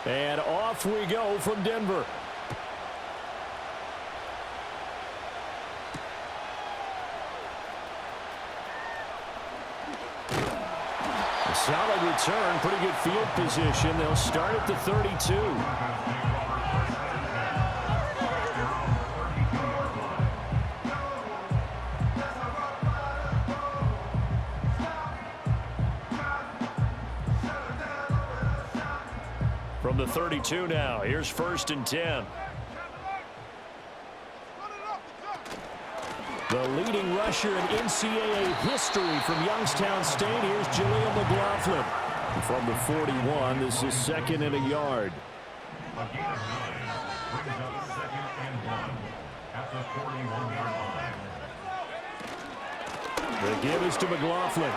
And off we go from Denver. A solid return, pretty good field position. They'll start at the 32. From the 32 now, here's 1st and 10. The leading rusher in NCAA history from Youngstown State, here's Jaleel McLaughlin. From the 41, this is 2nd and a yard. A gain of 9 brings up 2nd and 1 at the 41-yard line. The give is to McLaughlin.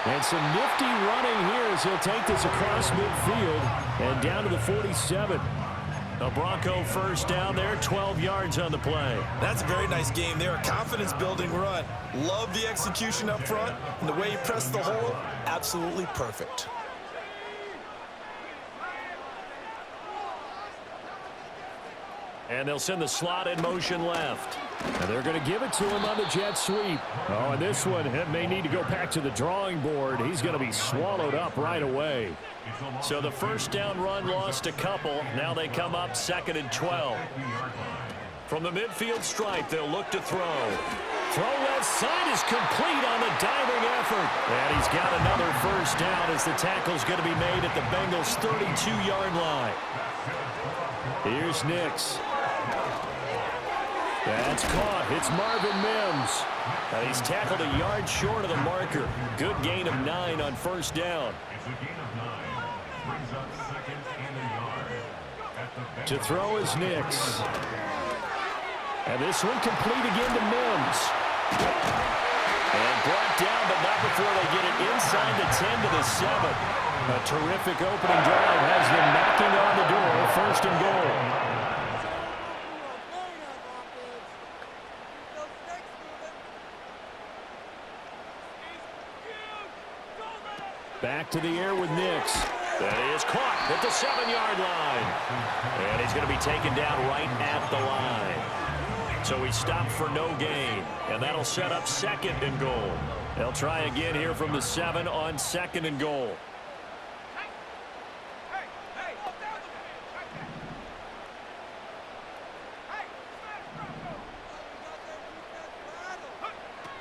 And some nifty running here as he'll take this across midfield and down to the 47. A Bronco 1st down there, 12 yards on the play. That's a very nice game there. A confidence-building run. Love the execution up front, and the way he pressed the hole, absolutely perfect. And they'll send the slot in motion left. And they're going to give it to him on the jet sweep. Oh, and this one may need to go back to the drawing board. He's going to be swallowed up right away. So the 1st down run lost a couple. Now they come up 2nd and 12. From the midfield stripe, they'll look to throw. Throw left side is complete on the diving effort. And he's got another 1st down as the tackle's going to be made at the Bengals' 32-yard line. Here's Nix. That's caught. It's Marvin Mims. He's tackled a yard short of the marker. Good gain of 9 on 1st down. It's a gain of 9. Brings up 2nd and a yard. To throw is Nix. And this one complete again to Mims. And brought down, but not before they get it inside the 10 to the 7. A terrific opening drive has them knocking on the door. 1st and goal. Back to the air with Nix. That is caught at the 7-yard line. And he's going to be taken down right at the line. So he stopped for no gain. And that'll set up 2nd and goal. They'll try again here from the 7 on 2nd and goal.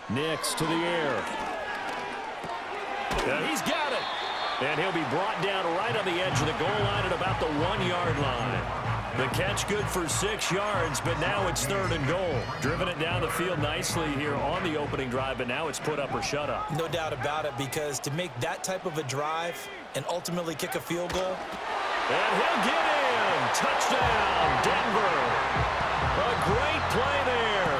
Nix to the air. And he's got it. And he'll be brought down right on the edge of the goal line at about the 1-yard line. The catch good for 6 yards, but now it's 3rd and goal. Driven it down the field nicely here on the opening drive, but now it's put up or shut up. No doubt about it, because to make that type of a drive and ultimately kick a field goal. And he'll get in. Touchdown, Denver. A great play there.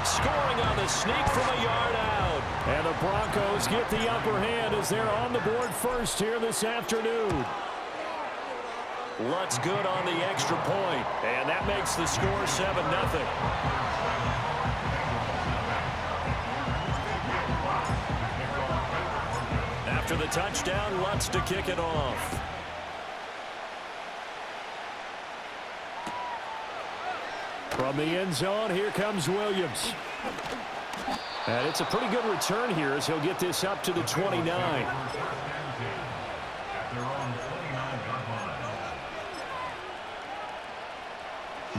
Scoring on the sneak from a yard out. And the Broncos get the upper hand as they're on the board first here this afternoon. Lutz good on the extra point, and that makes the score 7-0. After the touchdown, Lutz to kick it off. From the end zone, here comes Williams. And it's a pretty good return here as he'll get this up to the 29.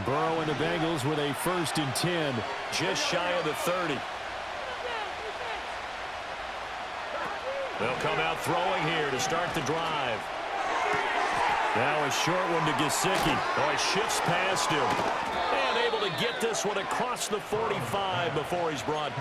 Burrow and the Bengals with a 1st and 10, just shy of the 30. They'll come out throwing here to start the drive. Now a short one to Gesicki. Oh, he shifts past him. And able to get this one across the 45 before he's brought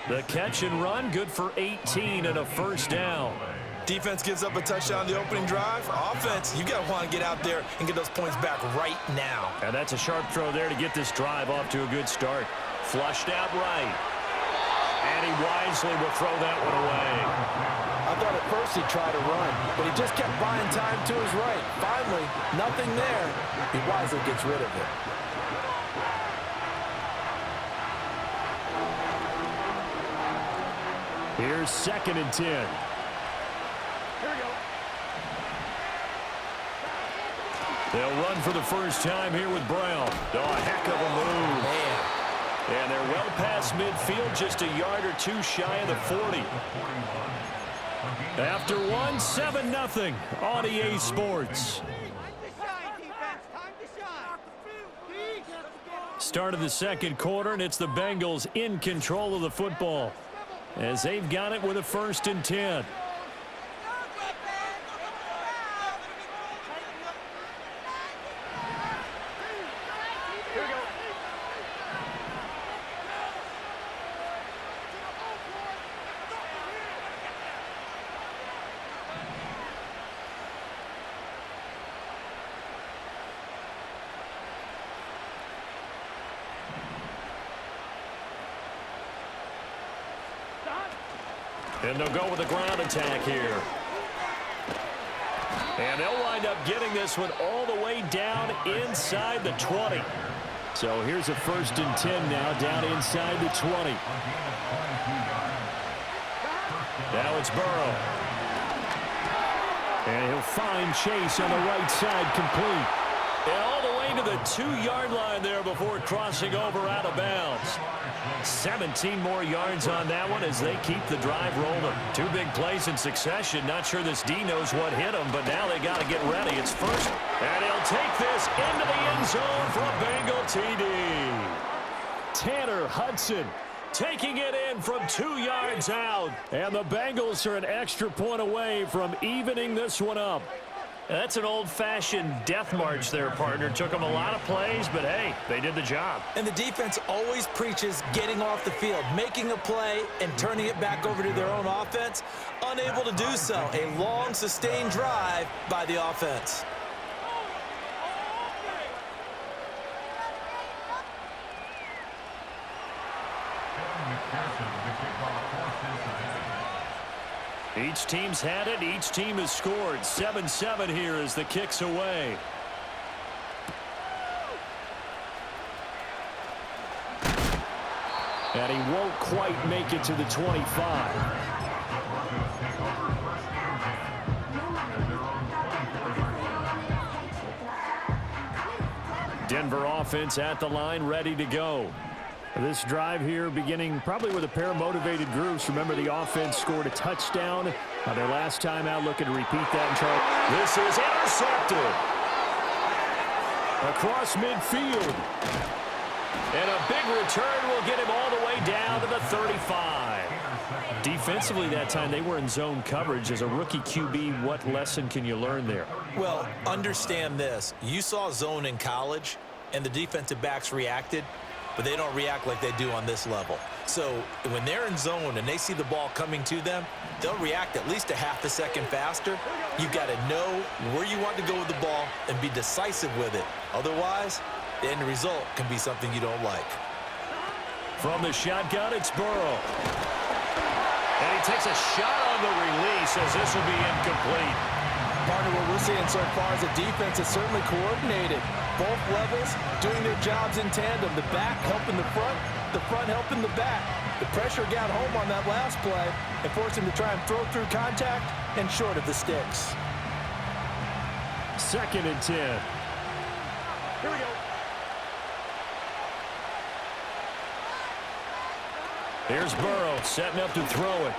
The catch and run, good for 18 and a first down. Defense gives up a touchdown the opening drive. Offense, you got to want to get out there and get those points back right now. And that's a sharp throw there to get this drive off to a good start. Flushed out right. And he wisely will throw that one away. I thought at first he'd try to run, but he just kept buying time to his right. Finally, nothing there. He wisely gets rid of it. Here's 2nd and 10. Here we go. They'll run for the first time here with Brown. Oh, a heck of a move. Man. And they're well past midfield, just a yard or two shy of the 40. After 7-0 on EA Sports. Start of the second quarter, and it's the Bengals in control of the football as they've got it with a 1st and 10. And they'll go with a ground attack here. And they'll wind up getting this one all the way down inside the 20. So here's a 1st and 10 now down inside the 20. Now it's Burrow. And he'll find Chase on the right side complete. And all the way to the 2-yard line there before crossing over out of bounds. 17 more yards on that one as they keep the drive rolling. 2 big plays in succession. Not sure this D knows what hit him, but now they got to get ready. It's first. And he'll take this into the end zone for a Bengal TD. Tanner Hudson taking it in from 2 yards out. And the Bengals are an extra point away from evening this one up. That's an old-fashioned death march there, partner. Took them a lot of plays, but, hey, they did the job. And the defense always preaches getting off the field, making a play, and turning it back over to their own offense. Unable to do so. A long, sustained drive by the offense. Each team's had it. Each team has scored. 7-7 here as the kick's away. And he won't quite make it to the 25. Denver offense at the line, ready to go. This drive here beginning probably with a pair of motivated groups. Remember, the offense scored a touchdown on their last time out, looking to repeat that in charge. This is intercepted across midfield. And a big return will get him all the way down to the 35. Defensively that time, they were in zone coverage. As a rookie QB, what lesson can you learn there? Well, understand this. You saw zone in college, and the defensive backs reacted, but they don't react like they do on this level. So when they're in zone and they see the ball coming to them, they'll react at least a half a second faster. You've got to know where you want to go with the ball and be decisive with it. Otherwise, the end result can be something you don't like. From the shotgun, it's Burrow. And he takes a shot on the release as this will be incomplete. Partner, what we're seeing so far is a defense that's certainly coordinated. Both levels doing their jobs in tandem. The back helping the front helping the back. The pressure got home on that last play and forced him to try and throw through contact and short of the sticks. 2nd and 10. Here we go. Here's Burrow setting up to throw it.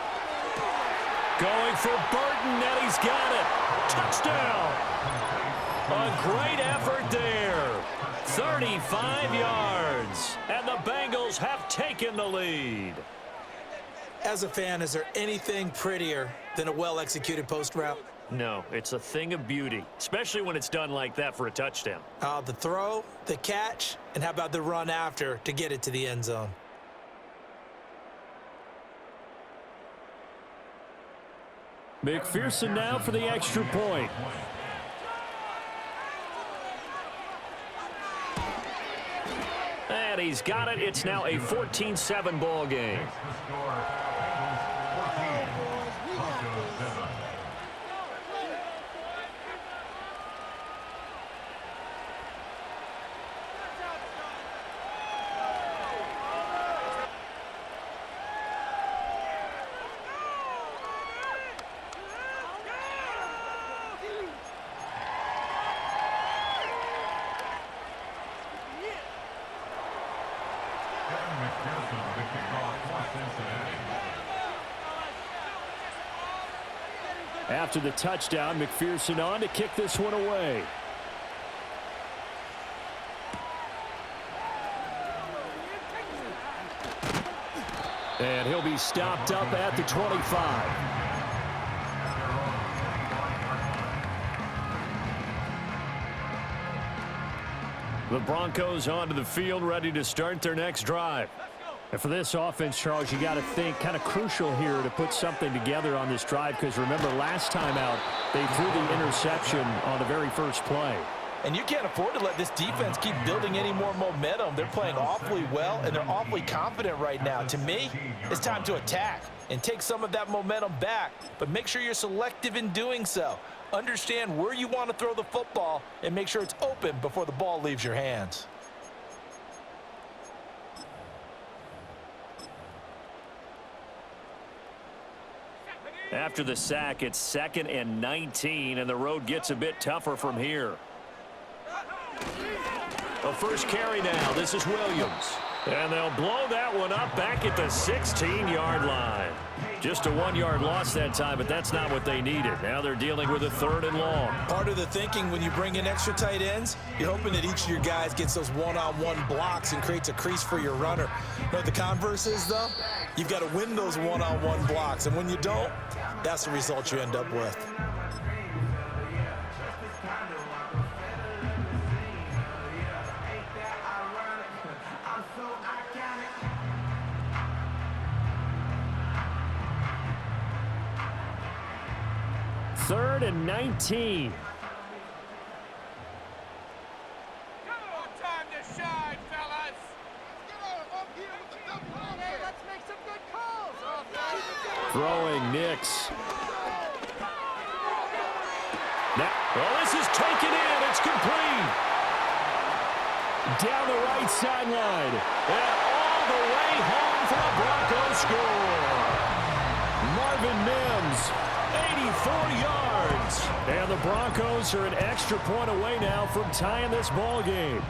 Going for Burton, and he's got it. Touchdown. A great effort there. 35 yards. And the Bengals have taken the lead. As a fan, is there anything prettier than a well-executed post route? No, it's a thing of beauty, especially when it's done like that for a touchdown. The throw, the catch, and how about the run after to get it to the end zone? McPherson now for the extra point. And he's got it. It's now a 14-7 ball game. After the touchdown, McPherson on to kick this one away. And he'll be stopped up at the 25. The Broncos onto the field, ready to start their next drive. And for this offense, Charles, you got to think kind of crucial here to put something together on this drive, because remember last time out they threw the interception on the very first play. And you can't afford to let this defense keep building any more momentum. They're playing awfully well, and they're awfully confident right now. To me, it's time to attack and take some of that momentum back, but make sure you're selective in doing so. Understand where you want to throw the football and make sure it's open before the ball leaves your hands. After the sack, it's 2nd and 19, and the road gets a bit tougher from here. The first carry now. This is Williams. And they'll blow that one up back at the 16-yard line. Just a 1-yard loss that time, but that's not what they needed. Now they're dealing with a 3rd and long. Part of the thinking when you bring in extra tight ends, you're hoping that each of your guys gets those one-on-one blocks and creates a crease for your runner. You know what the converse is, though? You've got to win those one-on-one blocks, and when you don't, that's the result you end up with. Third and 19. Throwing Nix. Now, well, this is taken in. It's complete. Down the right sideline. And all the way home for a Broncos score. Marvin Mims, 84 yards. And the Broncos are an extra point away now from tying this ball game.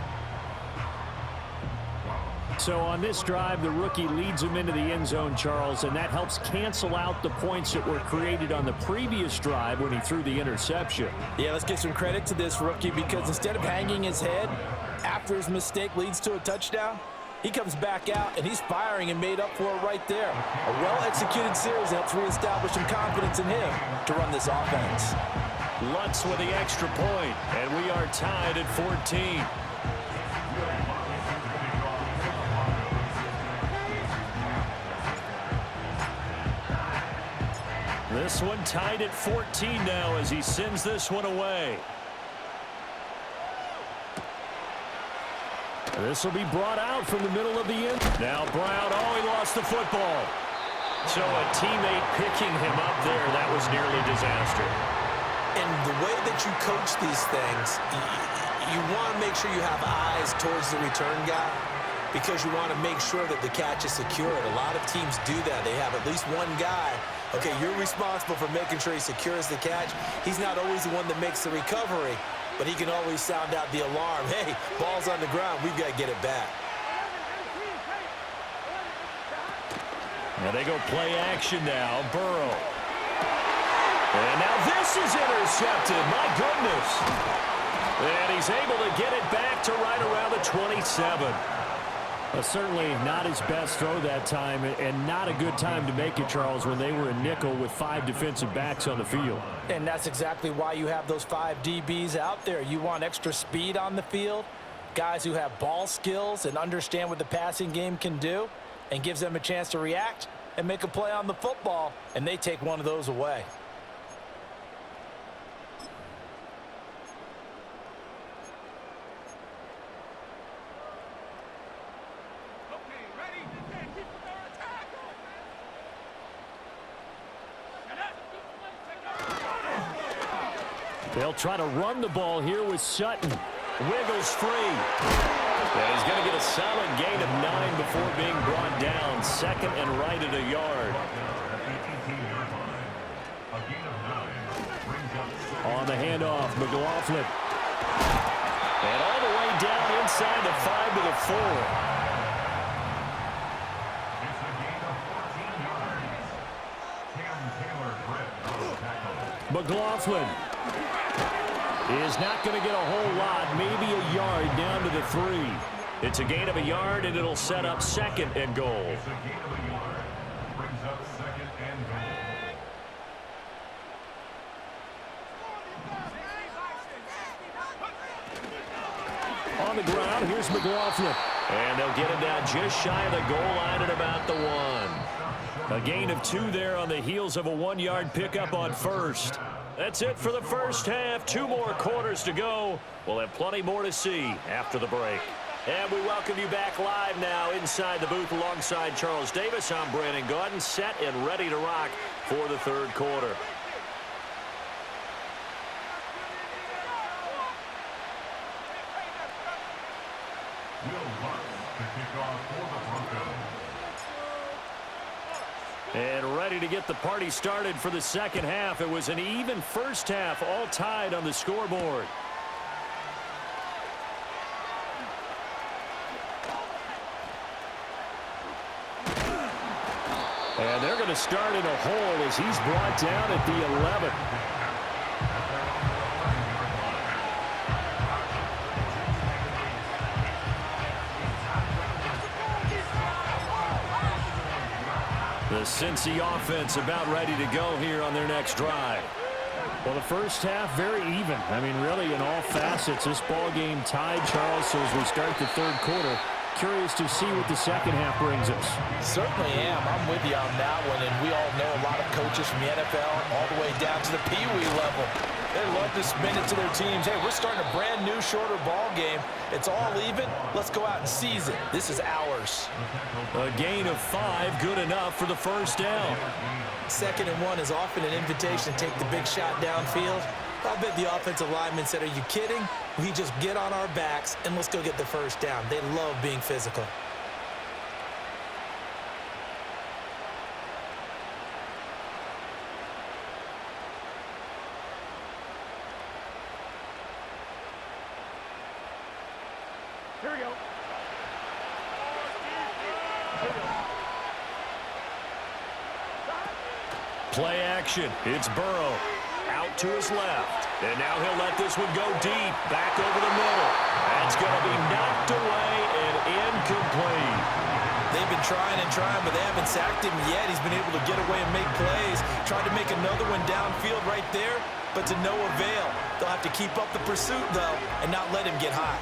So on this drive, the rookie leads him into the end zone, Charles, and that helps cancel out the points that were created on the previous drive when he threw the interception. Yeah, let's give some credit to this rookie, because instead of hanging his head after his mistake leads to a touchdown, he comes back out and he's firing and made up for it right there. A well-executed series helps reestablish some confidence in him to run this offense. Lutz with the extra point, and we are tied at 14. This one tied at 14 now as he sends this one away. This will be brought out from the middle of the end. Now Brown, he lost the football. So a teammate picking him up there, that was nearly disaster. And the way that you coach these things, you want to make sure you have eyes towards the return guy, because you want to make sure that the catch is secured. A lot of teams do that. They have at least one guy. Okay, you're responsible for making sure he secures the catch. He's not always the one that makes the recovery, but he can always sound out the alarm. Hey, ball's on the ground. We've got to get it back. And they go play action now. Burrow. And now this is intercepted. My goodness. And he's able to get it back to right around the 27. Certainly not his best throw that time, and not a good time to make it, Charles, when they were in nickel with 5 defensive backs on the field. And that's exactly why you have those 5 DBs out there. You want extra speed on the field, guys who have ball skills and understand what the passing game can do, and gives them a chance to react and make a play on the football, and they take one of those away. They'll try to run the ball here with Sutton. Wiggles free. And he's going to get a solid gain of 9 before being brought down. Second and right at a yard. On the handoff, McLaughlin. And all the way down inside the 5 to the 4. McLaughlin is not going to get a whole lot, maybe a yard down to the 3. It's a gain of a yard, and it'll set up second and goal. It's a gain of a yard. Brings up second and goal. On the ground, here's McLaughlin. And they'll get him down just shy of the goal line at about the 1. A gain of 2 there on the heels of a 1-yard pickup on first. That's it for the first half. 2 more quarters to go. We'll have plenty more to see after the break. And we welcome you back live now inside the booth alongside Charles Davis. I'm Brandon Gaudin, set and ready to rock for the third quarter. And ready to get the party started for the second half. It was an even first half, all tied on the scoreboard. And they're going to start in a hole as he's brought down at the 11. The Cincy offense about ready to go here on their next drive. Well, the first half very even. I mean, really in all facets, this ball game tied, Charles. So as we start the third quarter, curious to see what the second half brings us. Certainly am. I'm with you on that one, and we all know a lot of coaches from the NFL all the way down to the Pee-wee level. They love to spin it to their teams. Hey, we're starting a brand new, shorter ball game. It's all even. Let's go out and seize it. This is ours. A gain of 5, good enough for the first down. 2nd and 1 is often an invitation to take the big shot downfield. I bet the offensive lineman said, are you kidding? We just get on our backs and let's go get the first down. They love being physical. Here we go. Play action. It's Burrow. Out to his left. And now he'll let this one go deep. Back over the middle. That's going to be knocked away and incomplete. They've been trying and trying, but they haven't sacked him yet. He's been able to get away and make plays. Tried to make another one downfield right there, but to no avail. They'll have to keep up the pursuit, though, and not let him get high.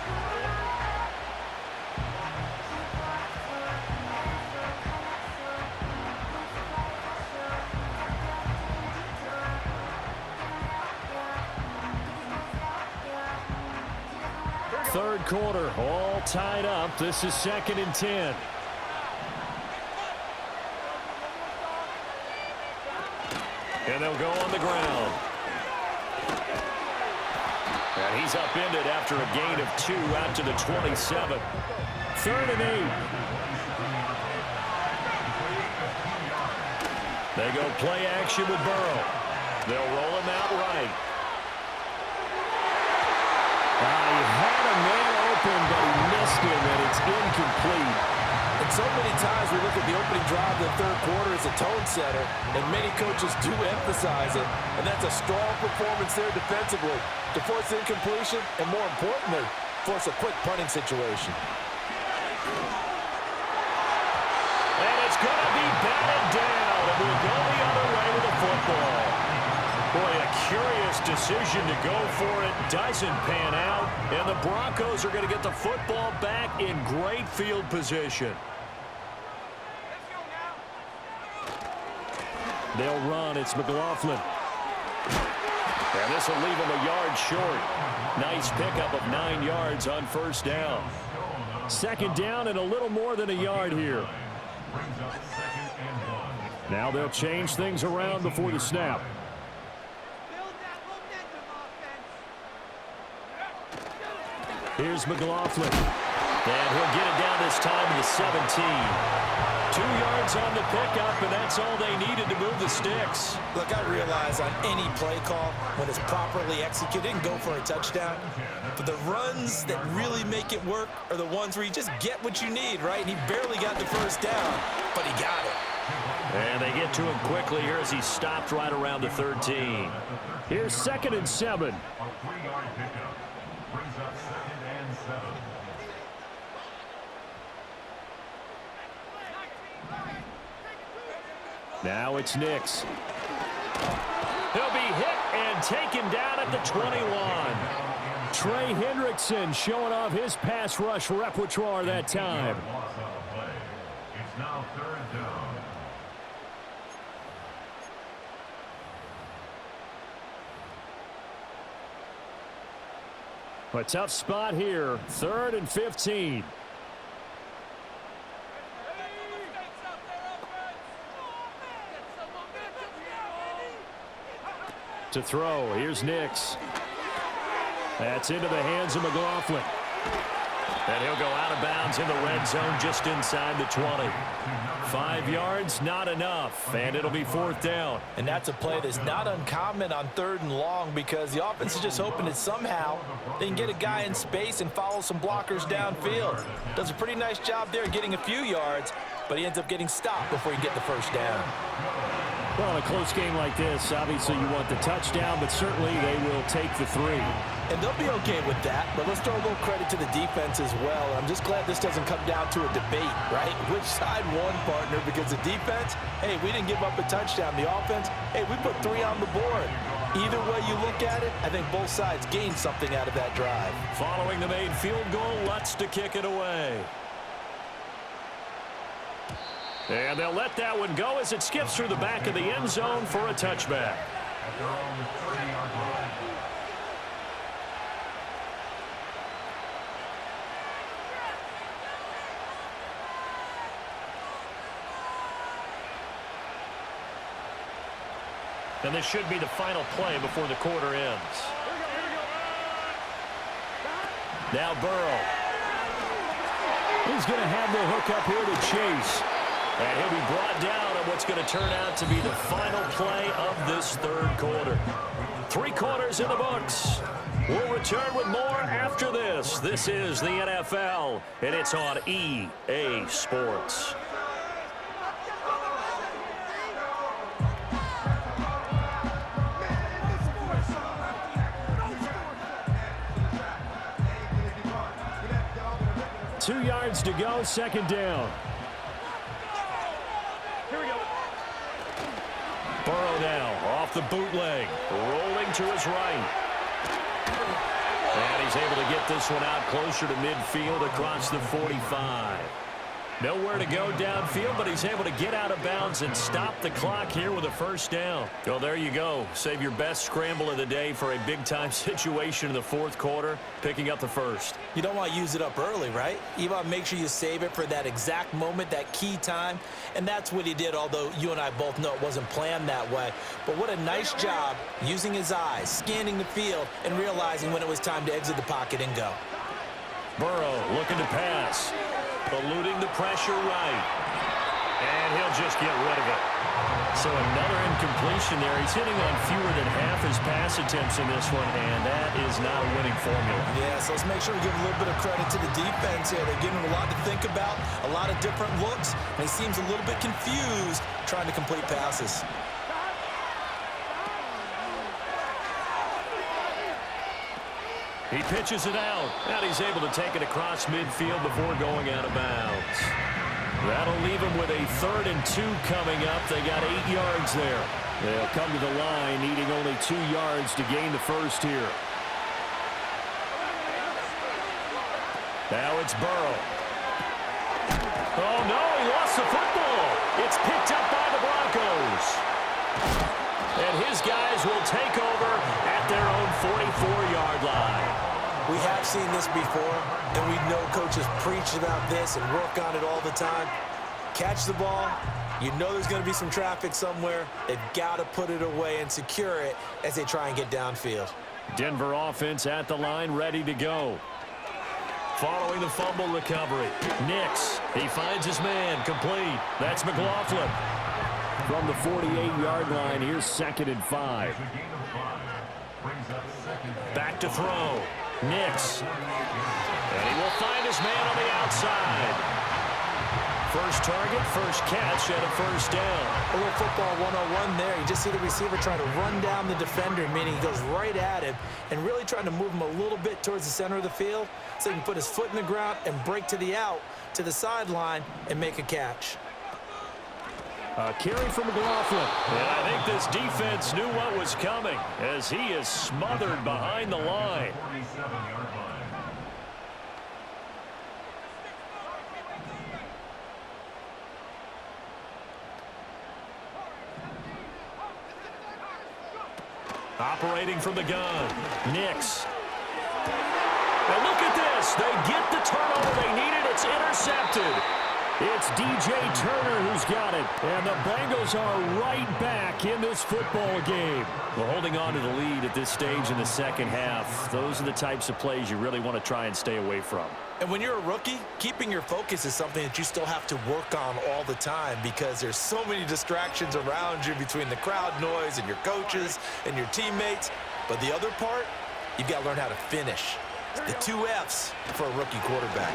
Third quarter, all tied up. This is 2nd and 10. And they'll go on the ground. And he's upended after a gain of 2 out to the 27. 3rd and 8. They go play action with Burrow. They'll roll him out right. He had a man open, but he missed him, and it's incomplete. And so many times we look at the opening drive of the third quarter as a tone setter, and many coaches do emphasize it, and that's a strong performance there defensively to force incompletion, and more importantly, force a quick punting situation. And it's going to be batted down, and we'll go the other way with the football. Boy, a curious decision to go for it. Doesn't pan out. And the Broncos are going to get the football back in great field position. They'll run. It's McLaughlin. And this will leave him a yard short. Nice pickup of 9 yards on first down. 2nd down and a little more than a yard here. Now they'll change things around before the snap. Here's McLaughlin. And he'll get it down this time to the 17. 2 yards on the pickup, and that's all they needed to move the sticks. Look, I realize on any play call, when it's properly executed, and go for a touchdown. But the runs that really make it work are the ones where you just get what you need, right? And he barely got the first down, but he got it. And they get to him quickly here as he stopped right around the 13. Here's 2nd and 7. A 3-yard pickup brings up 2nd and 7. Now it's Nix. He'll be hit and taken down at the 21. Trey Hendrickson showing off his pass rush repertoire that time. Loss on the play. It's now 3rd down. A tough spot here. 3rd and 15. To throw. Here's Nix. That's into the hands of McLaughlin. And he'll go out of bounds in the red zone just inside the 20. 5 yards, not enough. And it'll be 4th down. And that's a play that's not uncommon on 3rd and long because the offense is just hoping that somehow they can get a guy in space and follow some blockers downfield. Does a pretty nice job there getting a few yards, but he ends up getting stopped before he can get the first down. Well, in a close game like this, obviously you want the touchdown, but certainly they will take the 3. And they'll be okay with that, but let's throw a little credit to the defense as well. I'm just glad this doesn't come down to a debate, right? Which side won, partner? Because the defense, hey, we didn't give up a touchdown. The offense, hey, we put 3 on the board. Either way you look at it, I think both sides gained something out of that drive. Following the made field goal, Lutz to kick it away. And they'll let that one go as it skips through the back of the end zone for a touchback. At their own 30-yard line. And this should be the final play before the quarter ends. Now Burrow. He's going to have the hook up here to Chase. And he'll be brought down on what's going to turn out to be the final play of this 3rd quarter. 3 quarters in the books. We'll return with more after this. This is the NFL, and it's on EA Sports. Two yards to go, 2nd down. Here we go. Burrow now off the bootleg, rolling to his right. And he's able to get this one out closer to midfield across the 45. Nowhere to go downfield, but he's able to get out of bounds and stop the clock here with a first down. Well, there you go. Save your best scramble of the day for a big-time situation in the 4th quarter, picking up the first. You don't want to use it up early, right? You want to make sure you save it for that exact moment, that key time. And that's what he did, although you and I both know it wasn't planned that way. But what a nice job using his eyes, scanning the field, and realizing when it was time to exit the pocket and go. Burrow looking to pass. Eluding the pressure right. And he'll just get rid of it. So another incompletion there. He's hitting on fewer than half his pass attempts in this one, and that is not a winning formula. Yeah, so let's make sure we give a little bit of credit to the defense here. They're giving him a lot to think about, a lot of different looks, and he seems a little bit confused trying to complete passes. He pitches it out, and he's able to take it across midfield before going out of bounds. That'll leave him with a 3rd and 2 coming up. They got 8 yards there. They'll come to the line, needing only 2 yards to gain the first here. Now it's Burrow. Oh, no, he lost the football. It's picked up by the Broncos. And his guys will take over at their own 44-yard line. We have seen this before, and we know coaches preach about this and work on it all the time. Catch the ball. You know there's going to be some traffic somewhere. They've got to put it away and secure it as they try and get downfield. Denver offense at the line, ready to go. Following the fumble recovery, Nix, he finds his man, complete. That's McLaughlin. From the 48-yard line, here's 2nd and 5. Back to throw. Nix. And he will find his man on the outside. First target, first catch, and a first down. A little football 101 there. You just see the receiver trying to run down the defender, meaning he goes right at him and really trying to move him a little bit towards the center of the field so he can put his foot in the ground and break to the out, to the sideline, and make a catch. A carry from McLaughlin. And I think this defense knew what was coming as he is smothered behind the line. Operating from the gun, Nix. And look at this. They get the turnover they needed. It's intercepted. It's DJ Turner who's got it. And the Bengals are right back in this football game. Well, holding on to the lead at this stage in the second half, those are the types of plays you really want to try and stay away from. And when you're a rookie, keeping your focus is something that you still have to work on all the time because there's so many distractions around you between the crowd noise and your coaches and your teammates. But the other part, you've got to learn how to finish. The 2 F's for a rookie quarterback.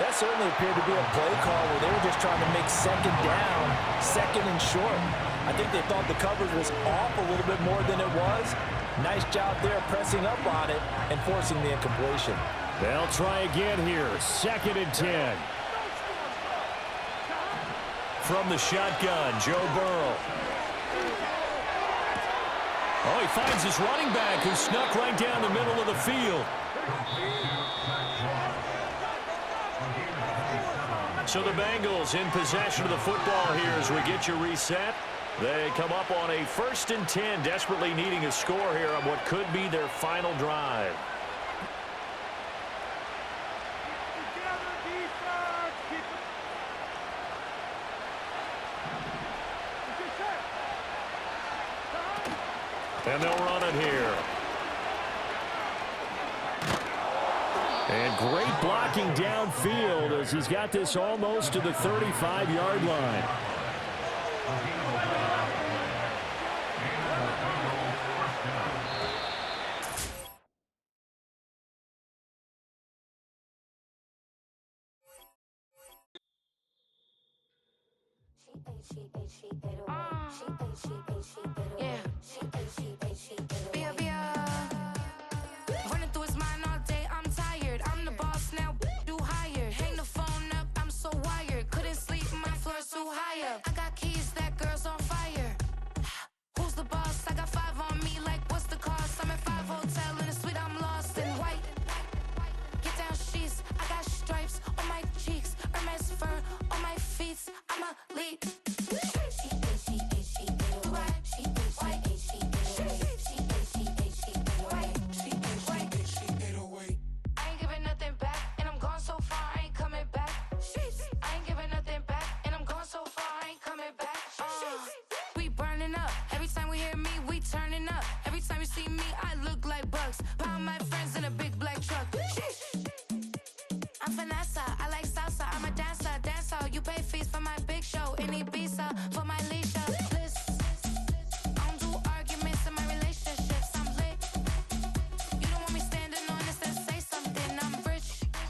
That certainly appeared to be a play call where they were just trying to make second down, second and short. I think they thought the coverage was off a little bit more than it was. Nice job there pressing up on it and forcing the incompletion. They'll try again here. 2nd and 10. From the shotgun, Joe Burrow. Oh, he finds his running back who snuck right down the middle of the field. So the Bengals in possession of the football here as we get you reset. They come up on a 1st and 10, desperately needing a score here on what could be their final drive. And they'll run it here. And great blocking downfield as he's got this almost to the 35-yard line. You pay fees for my big show, any visa for my leash.